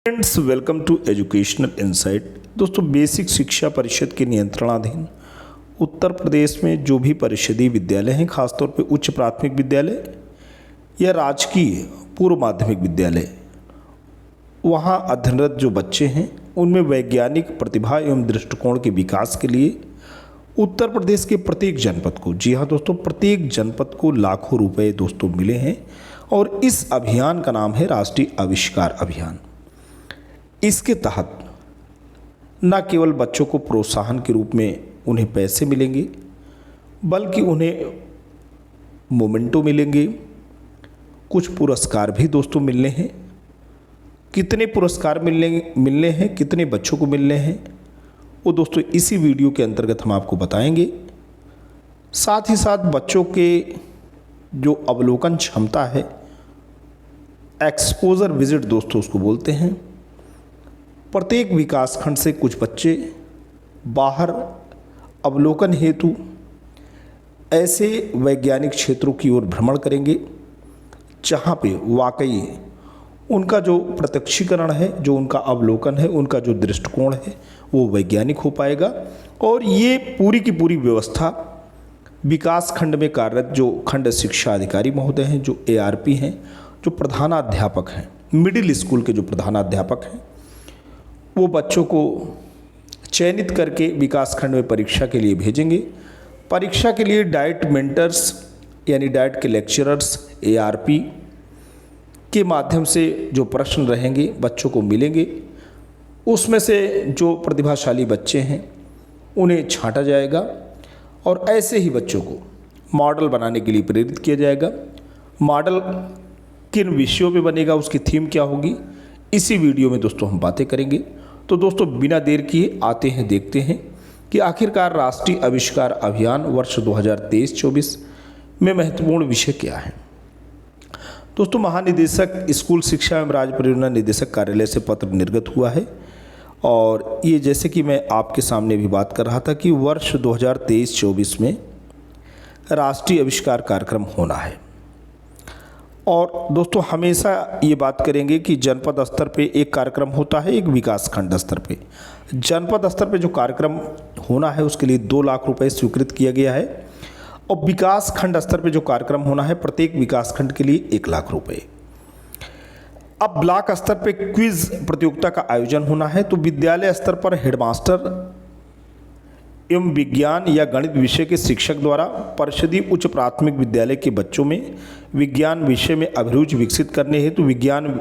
Friends, welcome to educational insight. दोस्तों, basic Shiksha Parishad के नियंत्रणाधीन उत्तर प्रदेश में जो भी परिषदीय विद्यालय हैं, खासतौर पे उच्च प्राथमिक विद्यालय या राजकीय पूर्व माध्यमिक विद्यालय, वहाँ अध्ययनरत जो बच्चे हैं उनमें वैज्ञानिक प्रतिभा एवं दृष्टिकोण के विकास के लिए उत्तर प्रदेश के प्रत्येक जनपद को, जी हाँ दोस्तों, प्रत्येक जनपद को लाखों रुपए दोस्तों मिले हैं और इस अभियान का नाम है राष्ट्रीय आविष्कार अभियान। इसके तहत न केवल बच्चों को प्रोत्साहन के रूप में उन्हें पैसे मिलेंगे, बल्कि उन्हें मोमेंटो मिलेंगे, कुछ पुरस्कार भी दोस्तों मिलने हैं। कितने पुरस्कार मिलने हैं, कितने बच्चों को मिलने हैं, वो दोस्तों इसी वीडियो के अंतर्गत हम आपको बताएंगे। साथ ही साथ बच्चों के जो अवलोकन क्षमता है, एक्सपोजर विजिट दोस्तों उसको बोलते हैं, प्रत्येक विकासखंड से कुछ बच्चे बाहर अवलोकन हेतु ऐसे वैज्ञानिक क्षेत्रों की ओर भ्रमण करेंगे जहाँ पे वाकई उनका जो प्रत्यक्षीकरण है, जो उनका अवलोकन है, उनका जो दृष्टिकोण है वो वैज्ञानिक हो पाएगा। और ये पूरी की पूरी व्यवस्था विकास खंड में कार्यरत जो खंड शिक्षा अधिकारी महोदय हैं, जो ARP हैं, जो प्रधानाध्यापक हैं, मिडिल स्कूल के जो प्रधानाध्यापक हैं, वो बच्चों को चयनित करके विकास खंड में परीक्षा के लिए भेजेंगे। परीक्षा के लिए डाइट मेंटर्स यानी डाइट के लेक्चरर्स ARP के माध्यम से जो प्रश्न रहेंगे बच्चों को मिलेंगे, उसमें से जो प्रतिभाशाली बच्चे हैं उन्हें छांटा जाएगा और ऐसे ही बच्चों को मॉडल बनाने के लिए प्रेरित किया जाएगा। मॉडल किन विषयों पे बनेगा, उसकी थीम क्या होगी, इसी वीडियो में दोस्तों हम बातें करेंगे। तो दोस्तों बिना देर किए आते हैं, देखते हैं कि आखिरकार राष्ट्रीय आविष्कार अभियान वर्ष 2023-24 में महत्वपूर्ण विषय क्या है। दोस्तों, महानिदेशक स्कूल शिक्षा एवं राज्य परियोजना निदेशक कार्यालय से पत्र निर्गत हुआ है और ये जैसे कि मैं आपके सामने भी बात कर रहा था कि वर्ष 2023-24 में राष्ट्रीय आविष्कार कार्यक्रम होना है। और दोस्तों हमेशा ये बात करेंगे कि जनपद स्तर पे एक कार्यक्रम होता है, एक विकास खंड स्तर पे। जनपद स्तर पे जो कार्यक्रम होना है उसके लिए 2 लाख रुपए स्वीकृत किया गया है और विकास खंड स्तर पे जो कार्यक्रम होना है प्रत्येक विकास खंड के लिए 1 लाख रुपए। अब ब्लॉक स्तर पे क्विज प्रतियोगिता का आयोजन होना है, तो विद्यालय स्तर पर हेडमास्टर एवं विज्ञान या गणित विषय के शिक्षक द्वारा परिषदीय उच्च प्राथमिक विद्यालय के बच्चों में विज्ञान विषय में अभिरुचि विकसित करने हेतु विज्ञान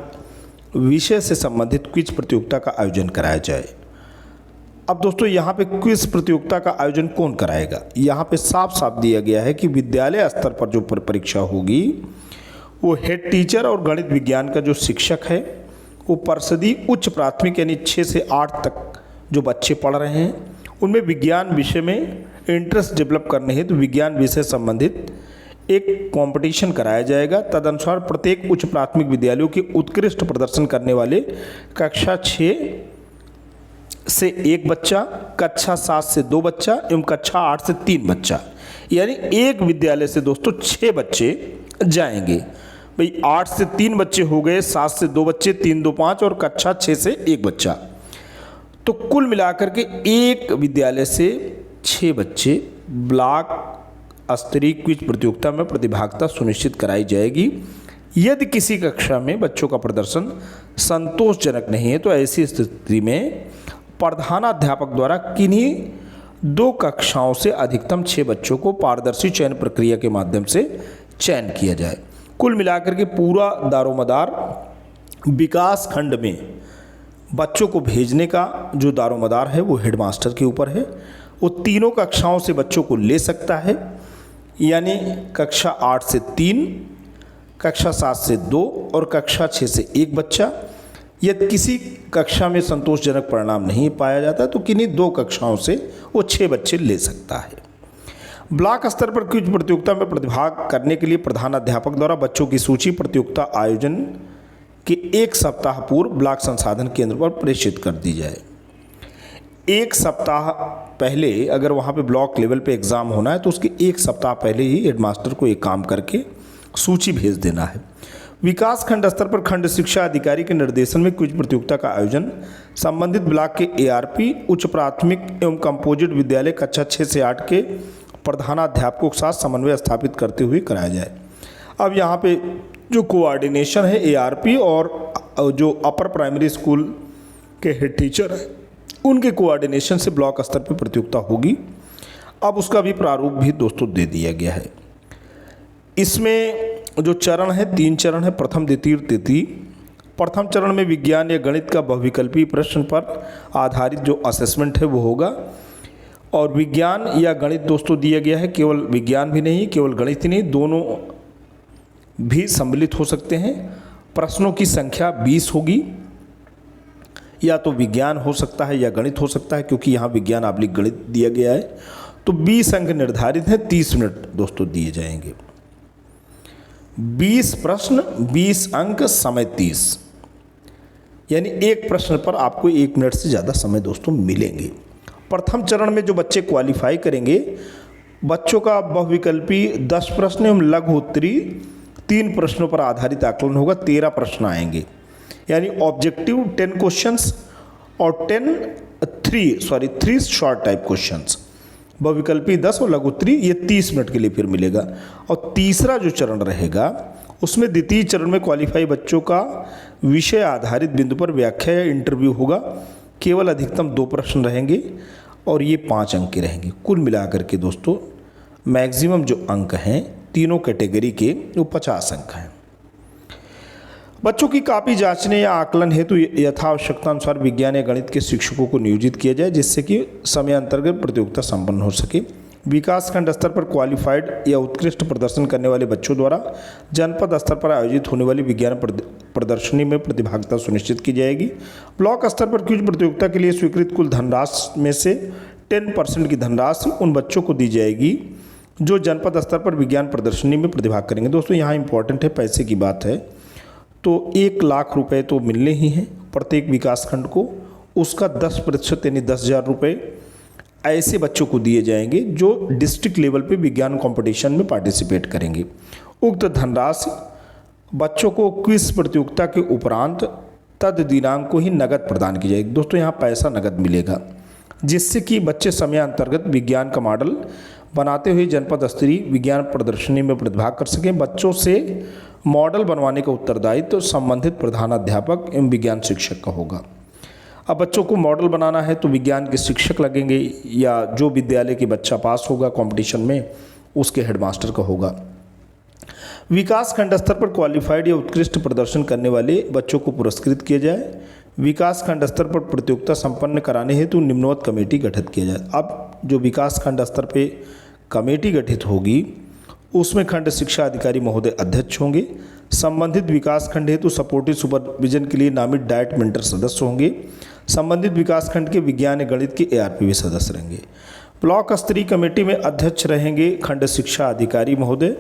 विषय से संबंधित क्विज प्रतियोगिता का आयोजन कराया जाए। अब दोस्तों यहाँ पे क्विज प्रतियोगिता का आयोजन कौन कराएगा, यहाँ पे साफ साफ दिया गया है कि विद्यालय स्तर पर जो परीक्षा होगी वो हेड टीचर और गणित विज्ञान का जो शिक्षक है वो परिषदीय उच्च प्राथमिक यानी 6 से 8 तक जो बच्चे पढ़ रहे हैं उनमें विज्ञान विषय में इंटरेस्ट डेवलप करने हेतु विज्ञान विषय संबंधित एक कंपटीशन कराया जाएगा। तदनुसार प्रत्येक उच्च प्राथमिक विद्यालयों के उत्कृष्ट प्रदर्शन करने वाले कक्षा 6 से 1 बच्चा, कक्षा 7 से 2 बच्चा एवं कक्षा 8 से 3 बच्चा, यानी एक विद्यालय से दोस्तों 6 बच्चे जाएंगे। भाई 8 से 3 बच्चे हो गए, 7 से 2 बच्चे, 3 2 5 और कक्षा 6 से 1 बच्चा, तो कुल मिलाकर के एक विद्यालय से 6 बच्चे ब्लॉक स्तरीय क्विज प्रतियोगिता में प्रतिभागिता सुनिश्चित कराई जाएगी। यदि किसी कक्षा में बच्चों का प्रदर्शन संतोषजनक नहीं है तो ऐसी स्थिति में प्रधानाध्यापक द्वारा किन्हीं 2 कक्षाओं से अधिकतम 6 बच्चों को पारदर्शी चयन प्रक्रिया के माध्यम से चयन किया जाए। कुल मिलाकर के पूरा दारोमदार विकास खंड में बच्चों को भेजने का जो दारोमदार है वो हेडमास्टर के ऊपर है। वो तीनों कक्षाओं से बच्चों को ले सकता है, यानी कक्षा 8 से 3, कक्षा 7 से 2 और कक्षा 6 से 1 बच्चा। यदि किसी कक्षा में संतोषजनक परिणाम नहीं पाया जाता तो किन्हीं 2 कक्षाओं से वो 6 बच्चे ले सकता है। ब्लॉक स्तर पर क्विज प्रतियोगिता में प्रतिभाग करने के लिए प्रधानाध्यापक द्वारा बच्चों की सूची प्रतियोगिता आयोजन के 1 सप्ताह पूर्व ब्लॉक संसाधन केंद्र पर प्रेषित कर दी जाए। 1 सप्ताह पहले अगर वहाँ पे ब्लॉक लेवल पे एग्ज़ाम होना है तो उसके 1 सप्ताह पहले ही हेडमास्टर को एक काम करके सूची भेज देना है। विकास खंड स्तर पर खंड शिक्षा अधिकारी के निर्देशन में क्विज प्रतियोगिता का आयोजन संबंधित ब्लॉक के एआरपी उच्च प्राथमिक एवं कंपोजिट विद्यालय कक्षा 6 से 8 के प्रधानाध्यापकों के साथ समन्वय स्थापित करते हुए कराया जाए। अब यहाँ पे जो कोऑर्डिनेशन है एआरपी और जो अपर प्राइमरी स्कूल के हेड टीचर हैं उनके कोऑर्डिनेशन से ब्लॉक स्तर पर प्रतियोगिता होगी। अब उसका भी प्रारूप भी दोस्तों दे दिया गया है। इसमें जो चरण है 3 चरण है, प्रथम द्वितीय तृतीय। प्रथम चरण में विज्ञान या गणित का बहुविकल्पीय प्रश्न पर आधारित जो असेसमेंट है वो होगा। और विज्ञान या गणित दोस्तों दिया गया है, केवल विज्ञान भी नहीं केवल गणित ही नहीं, दोनों भी सम्मिलित हो सकते हैं। प्रश्नों की संख्या 20 होगी, या तो विज्ञान हो सकता है या गणित हो सकता है, क्योंकि यहाँ विज्ञान आबलिक गणित दिया गया है। तो 20 अंक निर्धारित हैं, 30 मिनट दोस्तों दिए जाएंगे। 20 प्रश्न 20 अंक समय 30, यानी एक प्रश्न पर आपको 1 मिनट से ज़्यादा समय दोस्तों मिलेंगे। प्रथम चरण में जो बच्चे क्वालिफाई करेंगे, बच्चों का बहुविकल्पी 10 प्रश्न एवं लघु उत्तरी 3 प्रश्नों पर आधारित आकलन होगा। 13 प्रश्न आएंगे, यानी ऑब्जेक्टिव 10 क्वेश्चंस और 3 शॉर्ट टाइप क्वेश्चंस। बहुविकल्पी 10 और लघु उत्तरी ये 30 मिनट के लिए फिर मिलेगा। और तीसरा जो चरण रहेगा उसमें द्वितीय चरण में क्वालिफाई बच्चों का विषय आधारित बिंदु पर व्याख्या या इंटरव्यू होगा। केवल अधिकतम 2 प्रश्न रहेंगे और ये 5 अंक के रहेंगे। कुल मिलाकर के दोस्तों मैक्सिमम जो अंक हैं तीनों कैटेगरी के वो 50 अंक हैं। बच्चों की कापी जांचने या आकलन हेतु यथावश्यकता अनुसार विज्ञान या गणित के शिक्षकों को नियोजित किया जाए, जिससे कि समय अंतर्गत प्रतियोगिता संपन्न हो सके। विकास खंड स्तर पर क्वालिफाइड या उत्कृष्ट प्रदर्शन करने वाले बच्चों द्वारा जनपद स्तर पर आयोजित होने वाली विज्ञान प्रदर्शनी में प्रतिभागिता सुनिश्चित की जाएगी। ब्लॉक स्तर पर क्विज प्रतियोगिता के लिए स्वीकृत कुल धनराशि में से 10% की धनराशि उन बच्चों को दी जाएगी जो जनपद स्तर पर विज्ञान प्रदर्शनी में प्रतिभाग करेंगे। दोस्तों यहाँ इंपॉर्टेंट है, पैसे की बात है, तो 1 लाख रुपए तो मिलने ही हैं प्रत्येक विकासखंड को। उसका 10% यानी 10,000 रुपये ऐसे बच्चों को दिए जाएंगे जो डिस्ट्रिक्ट लेवल पे विज्ञान कंपटीशन में पार्टिसिपेट करेंगे। उक्त धनराशि बच्चों को क्विज प्रतियोगिता के उपरांत तद दिनांक को ही नगद प्रदान की जाएगी। दोस्तों यहाँ पैसा नगद मिलेगा, जिससे कि बच्चे समय अंतर्गत विज्ञान का मॉडल बनाते हुए जनपद स्तरीय विज्ञान प्रदर्शनी में प्रतिभाग कर सकें। बच्चों से मॉडल बनवाने का उत्तरदायित्व तो संबंधित प्रधानाध्यापक एवं विज्ञान शिक्षक का होगा। अब बच्चों को मॉडल बनाना है तो विज्ञान के शिक्षक लगेंगे, या जो विद्यालय के बच्चा पास होगा कंपटीशन में उसके हेडमास्टर का होगा। विकास खंड स्तर पर क्वालिफाइड या उत्कृष्ट प्रदर्शन करने वाले बच्चों को पुरस्कृत किया जाए। विकास खंड स्तर पर प्रतियोगिता संपन्न कराने हेतु निम्नवत कमेटी गठित किया जाए। अब जो विकास खंड स्तर पे कमेटी गठित होगी उसमें खंड शिक्षा अधिकारी महोदय अध्यक्ष होंगे। संबंधित विकास खंड हेतु सपोर्टिव सुपरविजन के लिए नामित डाइट मेंटर सदस्य होंगे। संबंधित विकास खंड के विज्ञान गणित के एआरपी भी सदस्य रहेंगे। ब्लॉक स्तरीय कमेटी में अध्यक्ष रहेंगे खंड शिक्षा अधिकारी महोदय,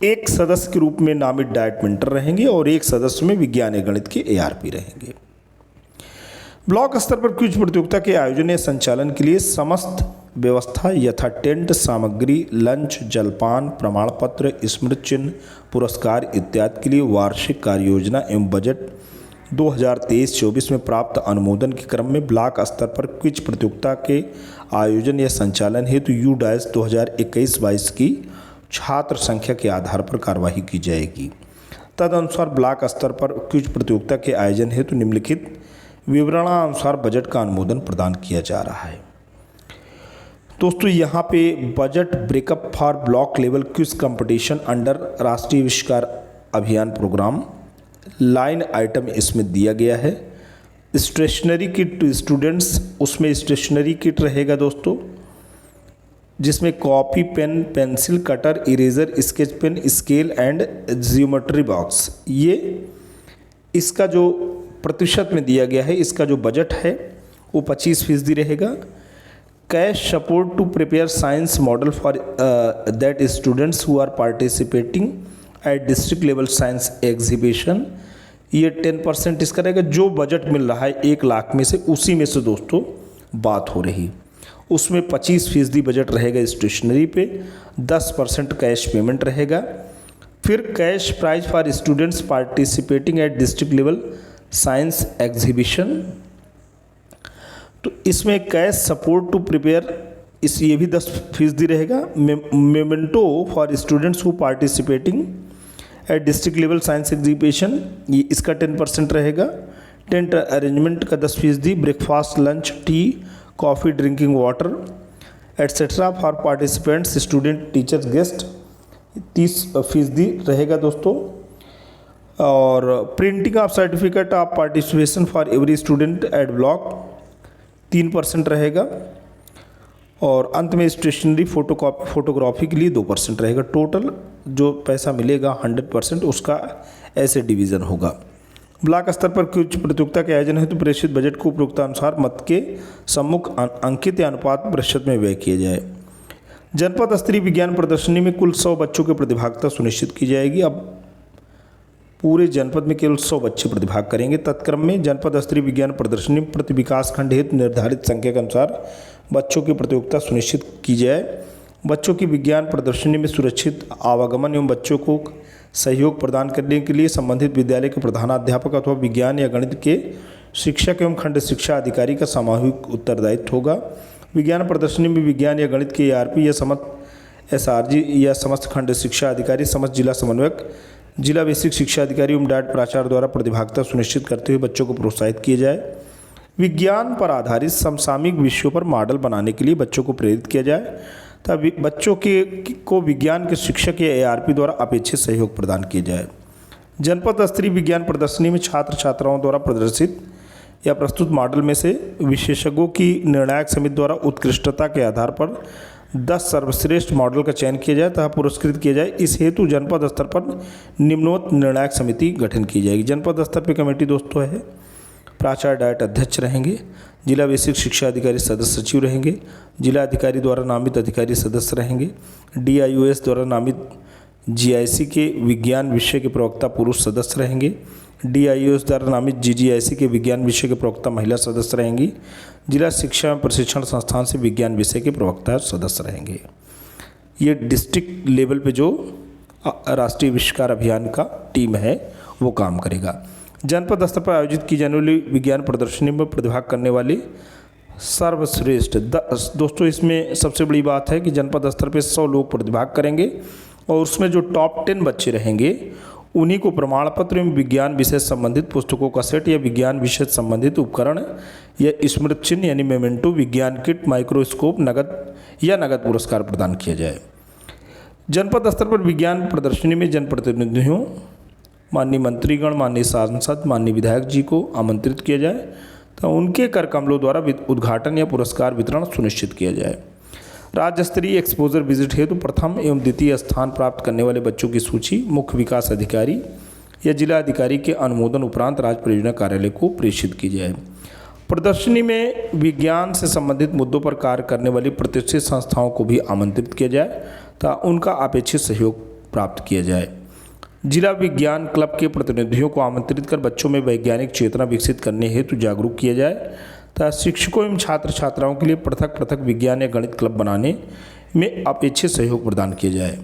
1 सदस्य के रूप में नामित डाइट मेंटर रहेंगे और 1 सदस्य में विज्ञान गणित के एआरपी रहेंगे। ब्लॉक स्तर पर क्विज प्रतियोगिता के आयोजन या संचालन के लिए समस्त व्यवस्था यथा टेंट सामग्री, लंच, जलपान, प्रमाण पत्र, स्मृति चिन्ह, पुरस्कार इत्यादि के लिए वार्षिक कार्य योजना एवं बजट 2023-24 में प्राप्त अनुमोदन के क्रम में ब्लॉक स्तर पर क्विज प्रतियोगिता के आयोजन या संचालन हेतु U-DAS 2021-22 की छात्र संख्या के आधार पर कार्यवाही की जाएगी। तदनुसार ब्लॉक स्तर पर क्विज प्रतियोगिता के आयोजन हेतु निम्नलिखित विवरणानुसार बजट का अनुमोदन प्रदान किया जा रहा है। दोस्तों यहाँ पे budget breakup for block level quiz competition under राष्ट्रीय आविष्कार अभियान प्रोग्राम लाइन आइटम इसमें दिया गया है। स्टेशनरी किट टू स्टूडेंट्स, उसमें स्टेशनरी किट रहेगा दोस्तों, जिसमें copy, pen, pencil, cutter, eraser, sketch pen, scale and geometry box. ये इसका जो प्रतिशत में दिया गया है, इसका जो बजट है वो 25% रहेगा। Cash support to prepare science model for that students who are participating at district level science exhibition, ये 10% इसका रहेगा। जो बजट मिल रहा है 1 लाख में से, उसी में से दोस्तों बात हो रही, उसमें 25% बजट रहेगा स्टेशनरी पे, 10% कैश पेमेंट रहेगा। फिर cash prize for students participating at district level science exhibition. तो इसमें कैश सपोर्ट टू प्रिपेयर ये भी 10% रहेगा। Memento for students who participating at district level science exhibition, ये इसका 10% रहेगा। टेंट अरेंजमेंट का 10%, breakfast lunch tea coffee drinking water etcetera for participants student teachers guest 30% रहेगा दोस्तों। और printing of certificate of participation for every student at block 3% रहेगा। और अंत में स्टेशनरी फोटोग्राफी के लिए 2% रहेगा। टोटल जो पैसा मिलेगा 100% उसका ऐसे डिवीज़न होगा। ब्लॉक स्तर पर कुछ प्रतियोगिता के आयोजन हेतु प्रेषित बजट को उपरोक्तानुसार मत के सम्मुख अंकित या अनुपात प्रतिशत में व्यय किया जाए। जनपद स्तरीय विज्ञान प्रदर्शनी में कुल 100 बच्चों की प्रतिभागिता सुनिश्चित की जाएगी। अब पूरे जनपद में केवल 100 बच्चे प्रतिभाग करेंगे। तत्क्रम में जनपद स्तरीय विज्ञान प्रदर्शनी में प्रति विकास खंड हेतु निर्धारित संख्या के अनुसार बच्चों की प्रतियोगिता सुनिश्चित की जाए। बच्चों की विज्ञान प्रदर्शनी में सुरक्षित आवागमन एवं बच्चों को सहयोग प्रदान करने के लिए संबंधित विद्यालय के प्रधानाध्यापक अथवा विज्ञान या गणित के शिक्षक एवं खंड शिक्षा अधिकारी का सामूहिक उत्तरदायित्व होगा। विज्ञान प्रदर्शनी में विज्ञान या गणित के ARP या समस्त SRG या समस्त खंड शिक्षा अधिकारी, समस्त जिला समन्वयक, जिला बेसिक शिक्षा अधिकारी एवं डायट प्राचार्य द्वारा प्रतिभागिता सुनिश्चित करते हुए बच्चों को प्रोत्साहित किया जाए। विज्ञान पर आधारित समसामयिक विषयों पर मॉडल बनाने के लिए बच्चों को प्रेरित किया जाए तभी बच्चों को विज्ञान के शिक्षक या ARP द्वारा अपेक्षित सहयोग प्रदान किया जाए। जनपद स्तरीय विज्ञान प्रदर्शनी में छात्र छात्राओं द्वारा प्रदर्शित या प्रस्तुत मॉडल में से विशेषज्ञों की निर्णायक समिति द्वारा उत्कृष्टता के आधार पर 10 सर्वश्रेष्ठ मॉडल का चयन किया जाए तथा पुरस्कृत किया जाए। इस हेतु जनपद स्तर पर निम्नोक्त निर्णायक समिति गठन की जाएगी। जनपद स्तर पर कमेटी दोस्तों है, प्राचार्य डायट अध्यक्ष रहेंगे, जिला बेसिक शिक्षा अधिकारी सदस्य सचिव रहेंगे, जिला अधिकारी द्वारा नामित अधिकारी सदस्य रहेंगे, DIOS द्वारा नामित GIC के विज्ञान विषय के प्रवक्ता पुरुष सदस्य रहेंगे, DIOS द्वारा नामित GGIC के विज्ञान विषय के प्रवक्ता महिला सदस्य रहेंगी, जिला शिक्षा एवं प्रशिक्षण संस्थान से विज्ञान विषय के प्रवक्ता सदस्य रहेंगे। ये डिस्ट्रिक्ट लेवल पे जो राष्ट्रीय आविष्कार अभियान का टीम है वो काम करेगा। जनपद स्तर पर आयोजित की जाने वाली विज्ञान प्रदर्शनी में प्रतिभाग करने वाले सर्वश्रेष्ठ दोस्तों, इसमें सबसे बड़ी बात है कि जनपद स्तर पर 100 लोग प्रतिभाग करेंगे और उसमें जो टॉप 10 बच्चे रहेंगे उन्हीं को प्रमाण पत्र एवं विज्ञान विषय संबंधित पुस्तकों का सेट या विज्ञान विषय संबंधित उपकरण या स्मृति चिन्ह यानी मेमेंटो, विज्ञान किट, माइक्रोस्कोप, नगद पुरस्कार प्रदान किया जाए। जनपद स्तर पर विज्ञान प्रदर्शनी में जनप्रतिनिधियों, माननीय मंत्रीगण, माननीय सांसद, माननीय विधायक जी को आमंत्रित किया जाए तो उनके कर कमलों द्वारा उद्घाटन या पुरस्कार वितरण सुनिश्चित किया जाए। राज्य स्तरीय एक्सपोजर विजिट हेतु प्रथम एवं द्वितीय स्थान प्राप्त करने वाले बच्चों की सूची मुख्य विकास अधिकारी या जिला अधिकारी के अनुमोदन उपरांत राज्य परियोजना कार्यालय को प्रेषित की जाए। प्रदर्शनी में विज्ञान से संबंधित मुद्दों पर कार्य करने वाली प्रतिष्ठित संस्थाओं को भी आमंत्रित किया जाए तथा उनका अपेक्षित सहयोग प्राप्त किया जाए। जिला विज्ञान क्लब के प्रतिनिधियों को आमंत्रित कर बच्चों में वैज्ञानिक चेतना विकसित करने हेतु जागरूक किया जाए तथा शिक्षकों एवं छात्र छात्राओं के लिए पृथक पृथक विज्ञान या गणित क्लब बनाने में अपेक्षित सहयोग प्रदान किया जाए।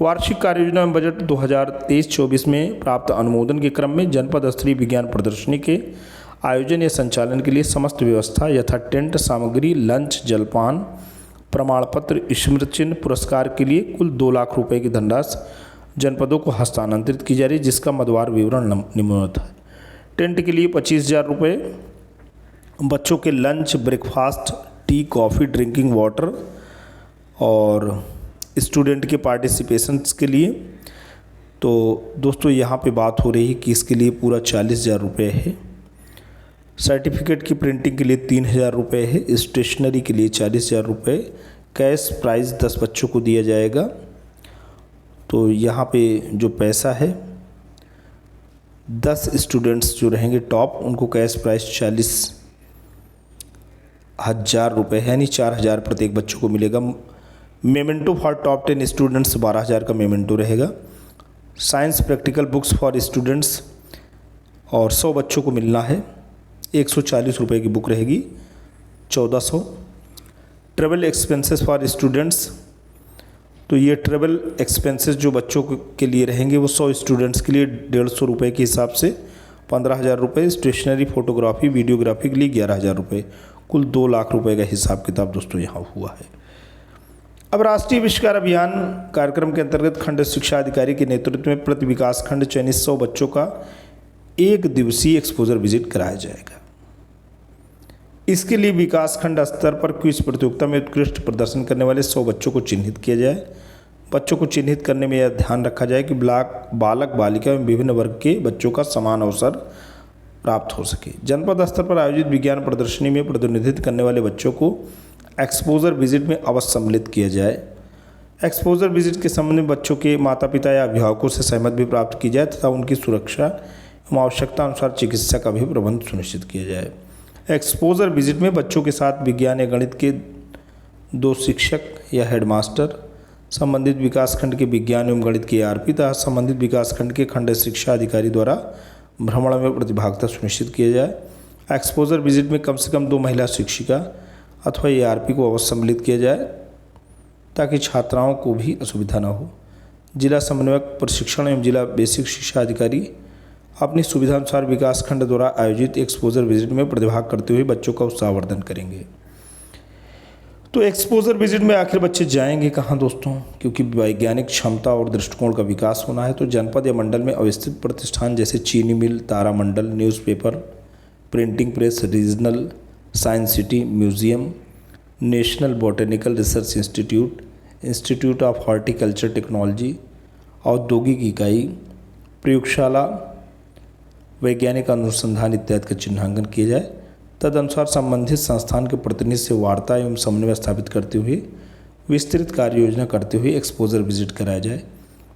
वार्षिक कार्ययोजना एवं बजट 2023-24 में प्राप्त अनुमोदन के क्रम में जनपद स्तरीय विज्ञान प्रदर्शनी के आयोजन या संचालन के लिए समस्त व्यवस्था यथा टेंट सामग्री, लंच, जलपान, प्रमाण पत्र, स्मृति चिन्ह, पुरस्कार के लिए कुल 2 लाख रुपये की धनराशि जनपदों को हस्तांतरित की जा रही, जिसका मदवार विवरण निम्नलिखित है। टेंट के लिए 25,000 रुपये, बच्चों के lunch, breakfast, T, coffee, drinking water और स्टूडेंट के पार्टिसिपेशंस के लिए तो दोस्तों यहाँ पे बात हो रही है कि इसके लिए पूरा 40,000 रुपये है। सर्टिफिकेट की प्रिंटिंग के लिए 3,000 रुपये है। स्टेशनरी के लिए 40,000 रुपये। कैश प्राइज़ 10 बच्चों को दिया जाएगा। तो यहाँ पे जो पैसा है 10 स्टूडेंट्स जो रहेंगे टॉप उनको कैश प्राइस 40,000 रुपये है, यानी 4,000 प्रत्येक बच्चों को मिलेगा। मेमेंटो फॉर टॉप 10 स्टूडेंट्स 12,000 का मेमेंटो रहेगा। Science practical books for students और 100 बच्चों को मिलना है, 140 रुपये की बुक रहेगी, 1400। ट्रेवल एक्सपेंसेस फॉर स्टूडेंट्स तो ये ट्रेवल एक्सपेंसेस जो बच्चों के लिए रहेंगे वो 100 स्टूडेंट्स के लिए 150 रुपये के हिसाब से 15,000 रुपये, स्टेशनरी, फोटोग्राफी, वीडियोग्राफी के लिए 11,000 रुपये, कुल 2 लाख रुपये का हिसाब किताब दोस्तों यहाँ हुआ है। अब राष्ट्रीय आविष्कार अभियान कार्यक्रम के अंतर्गत खंड शिक्षा अधिकारी के नेतृत्व में प्रति विकास खंड चयनित 100 बच्चों का 1 दिवसीय एक्सपोजर विजिट कराया जाएगा। इसके लिए विकास खंड स्तर पर क्विज प्रतियोगिता में उत्कृष्ट प्रदर्शन करने वाले 100 बच्चों को चिन्हित किया जाए। बच्चों को चिन्हित करने में यह ध्यान रखा जाए कि बालक बालिका एवं विभिन्न वर्ग के बच्चों का समान अवसर प्राप्त हो सके। जनपद स्तर पर आयोजित विज्ञान प्रदर्शनी में प्रतिनिधित्व करने वाले बच्चों को एक्सपोजर विजिट में अवश्य सम्मिलित किया जाए। एक्सपोजर विजिट के संबंध में बच्चों के माता पिता या अभिभावकों से सहमति भी प्राप्त की जाए तथा उनकी सुरक्षा एवं आवश्यकता अनुसार चिकित्सा का भी प्रबंध सुनिश्चित किया जाए। एक्सपोजर विजिट में बच्चों के साथ विज्ञान या गणित के 2 शिक्षक या हेडमास्टर, संबंधित विकासखंड के विज्ञान एवं गणित के ARP तथा संबंधित विकासखंड के खंड शिक्षा अधिकारी द्वारा भ्रमण में प्रतिभागिता सुनिश्चित किया जाए। एक्सपोजर विजिट में कम से कम 2 महिला शिक्षिका अथवा ARP को अवश्य सम्मिलित किया जाए ताकि छात्राओं को भी असुविधा न हो। जिला समन्वयक प्रशिक्षण एवं जिला बेसिक शिक्षा अधिकारी अपनी सुविधानुसार विकासखंड द्वारा आयोजित एक्सपोजर विजिट में प्रतिभाग करते हुए बच्चों का उत्साहवर्धन करेंगे। तो एक्सपोजर विजिट में आखिर बच्चे जाएंगे कहाँ दोस्तों? क्योंकि वैज्ञानिक क्षमता और दृष्टिकोण का विकास होना है तो जनपद या मंडल में अवस्थित प्रतिष्ठान जैसे चीनी मिल, तारामंडल, newspaper, printing press, regional science city, museum, national botanical research institute, institute of horticulture technology, औद्योगिक इकाई, प्रयोगशाला, वैज्ञानिक अनुसंधान इत्यादि का चिन्हांकन किया जाए। तदनुसार संबंधित संस्थान के प्रतिनिधि से वार्ता एवं समन्वय स्थापित करते हुए विस्तृत कार्य योजना करते हुए एक्सपोजर विजिट कराया जाए।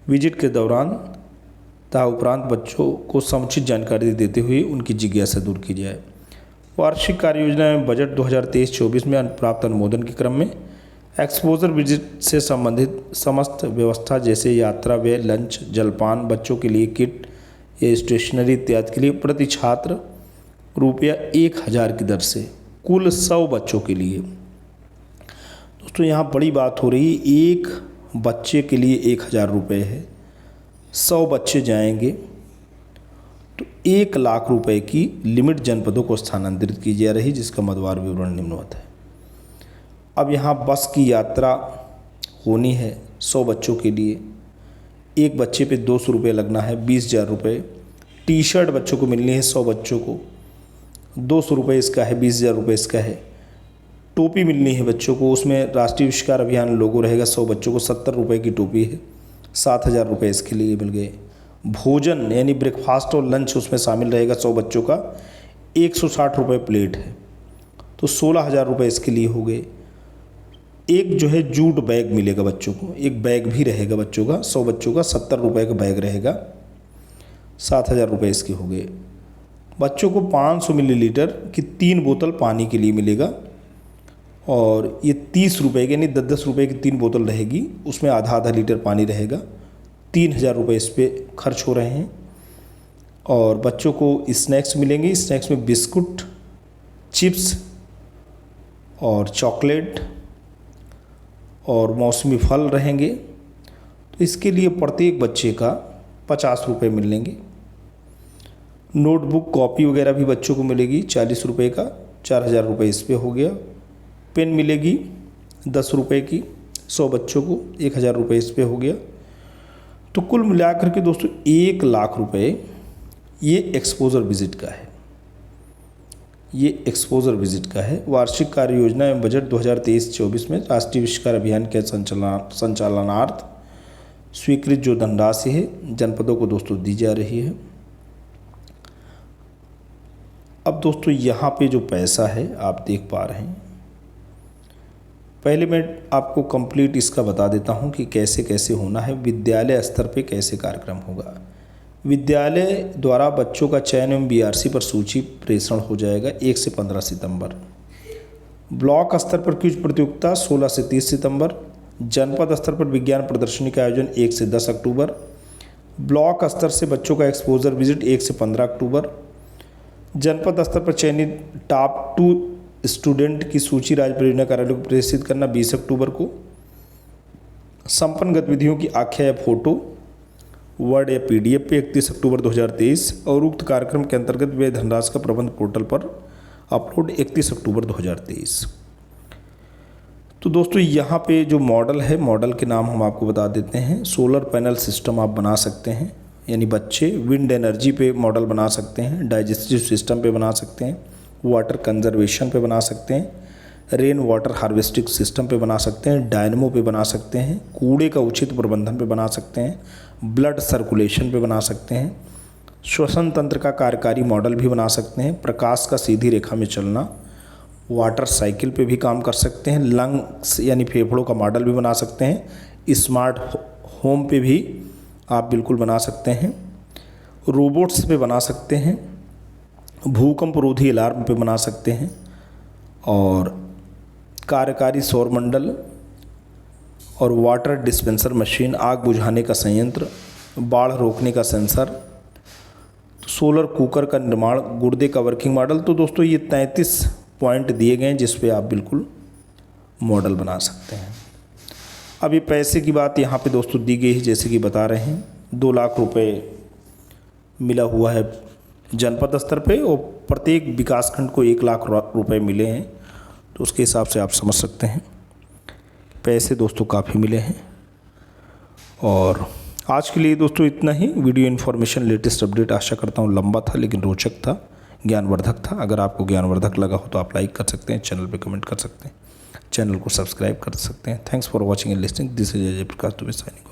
विजिट के दौरान तथा उपरांत बच्चों को समुचित जानकारी देते हुए उनकी जिज्ञासा दूर की जाए। वार्षिक कार्य योजना में बजट 2023-24 में प्राप्त अनुमोदन के क्रम में एक्सपोजर विजिट से संबंधित समस्त व्यवस्था जैसे यात्रा व्यय, लंच, जलपान, बच्चों के लिए किट या स्टेशनरी इत्यादि के लिए प्रति छात्र ₹1000 की दर से कुल 100 बच्चों के लिए। दोस्तों यहाँ बड़ी बात हो रही है, एक बच्चे के लिए 1000 रुपये है, 100 बच्चे जाएंगे तो 1 लाख रुपए की लिमिट जनपदों को स्थानांतरित की जा रही, जिसका मदवार विवरण निम्नवत है। अब यहाँ बस की यात्रा होनी है 100 बच्चों के लिए, एक बच्चे पे 200 रुपये लगना है, 20,000 रुपये। टी शर्ट बच्चों को मिलनी है 100 बच्चों को, 200 रुपये इसका है, 20,000 रुपये इसका है। टोपी मिलनी है बच्चों को, उसमें राष्ट्रीय आविष्कार अभियान लोगो रहेगा। 100 बच्चों को 70 रुपये की टोपी है, 7,000 रुपये इसके लिए मिल गए। भोजन यानी ब्रेकफास्ट और लंच उसमें शामिल रहेगा 100 बच्चों का, 160 रुपये प्लेट है, तो 16,000 रुपये इसके लिए हो गए। एक जो है जूट बैग मिलेगा बच्चों को, एक बैग भी रहेगा बच्चों का, 100 बच्चों का 70 रुपये का बैग रहेगा, 7,000 रुपये इसके हो गए। बच्चों को 500 मिलीलीटर की 3 बोतल पानी के लिए मिलेगा और ये 30 रुपये की यानी 10-10 रुपये की 3 बोतल रहेगी, उसमें आधा लीटर पानी रहेगा। 3,000 रुपये इस पर खर्च हो रहे हैं। और बच्चों को स्नैक्स मिलेंगे, स्नैक्स में बिस्कुट, चिप्स और चॉकलेट और मौसमी फल रहेंगे। तो इसके लिए प्रत्येक बच्चे का 50 रुपये मिलेंगे। नोटबुक, कॉपी वगैरह भी बच्चों को मिलेगी 40 रुपये का, 4,000 रुपये इस पे हो गया। पेन मिलेगी 10 रुपये की 100 बच्चों को, 1,000 रुपये इस पे हो गया। तो कुल मिलाकर के दोस्तों 1 लाख रुपये ये एक्सपोजर विजिट का है, ये एक्सपोजर विजिट का है। वार्षिक कार्य योजना एवं बजट 2023-24 में राष्ट्रीय आविष्कार अभियान के संचालनार्थ स्वीकृत जो धनराशि है जनपदों को दोस्तों दी जा रही है। अब दोस्तों यहाँ पे जो पैसा है आप देख पा रहे हैं। पहले मैं आपको कंप्लीट इसका बता देता हूँ कि कैसे कैसे होना है, विद्यालय स्तर पे कैसे कार्यक्रम होगा। विद्यालय द्वारा बच्चों का चयन एवं BRC पर सूची प्रेषण हो जाएगा 1 से 15 सितंबर। ब्लॉक स्तर पर क्विज प्रतियोगिता 16 से 30 सितंबर। जनपद स्तर पर विज्ञान प्रदर्शनी का आयोजन 1 से 10 अक्टूबर। ब्लॉक स्तर से बच्चों का एक्सपोजर विजिट 1 से 15 अक्टूबर। जनपद स्तर पर चयनित टॉप 2 स्टूडेंट की सूची राज्य परियोजना कार्यालय को प्रेषित करना 20 अक्टूबर को। संपन्न गतिविधियों की आख्या या फोटो वर्ड या PDF पे 31 अक्टूबर 2023 और उक्त कार्यक्रम के अंतर्गत व्यय धनराशि का प्रबंध पोर्टल पर अपलोड 31 अक्टूबर 2023। तो दोस्तों यहाँ पे जो मॉडल है, मॉडल के नाम हम आपको बता देते हैं। सोलर पैनल सिस्टम आप बना सकते हैं, यानी बच्चे विंड एनर्जी पे मॉडल बना सकते हैं, डाइजेस्टिव सिस्टम पे बना सकते हैं, वाटर कंजर्वेशन पे बना सकते हैं, रेन वाटर हार्वेस्टिंग सिस्टम पे बना सकते हैं, डायनमो पे बना सकते हैं, कूड़े का उचित प्रबंधन पे बना सकते हैं, ब्लड सर्कुलेशन पे बना सकते हैं, श्वसन तंत्र का कार्यकारी मॉडल भी बना सकते हैं, प्रकाश का सीधी रेखा में चलना, वाटर साइकिल पे भी काम कर सकते हैं, लंग्स यानी फेफड़ों का मॉडल भी बना सकते हैं, स्मार्ट होम पे भी आप बिल्कुल बना सकते हैं, रोबोट्स पे बना सकते हैं, भूकंप रोधी अलार्म पे बना सकते हैं, और कार्यकारी सौरमंडल और वाटर डिस्पेंसर मशीन, आग बुझाने का संयंत्र, बाढ़ रोकने का सेंसर, सोलर कुकर का निर्माण, गुर्दे का वर्किंग मॉडल। तो दोस्तों ये 33 पॉइंट दिए गए हैं जिस पे आप बिल्कुल मॉडल बना सकते हैं। अब ये पैसे की बात यहाँ पे दोस्तों दी गई है, जैसे कि बता रहे हैं 2 लाख रुपए मिला हुआ है जनपद स्तर पे और प्रत्येक विकासखंड को 1 लाख रुपए मिले हैं। तो उसके हिसाब से आप समझ सकते हैं पैसे दोस्तों काफ़ी मिले हैं। और आज के लिए दोस्तों इतना ही। वीडियो इन्फॉर्मेशन लेटेस्ट अपडेट आशा करता हूँ लंबा था लेकिन रोचक था, ज्ञानवर्धक था। अगर आपको ज्ञानवर्धक लगा हो तो आप लाइक कर सकते हैं, चैनल पे कमेंट कर सकते हैं, चैनल को सब्सक्राइब कर सकते हैं। Thanks for watching and listening. This is Ajay Prakash Dubey signing off.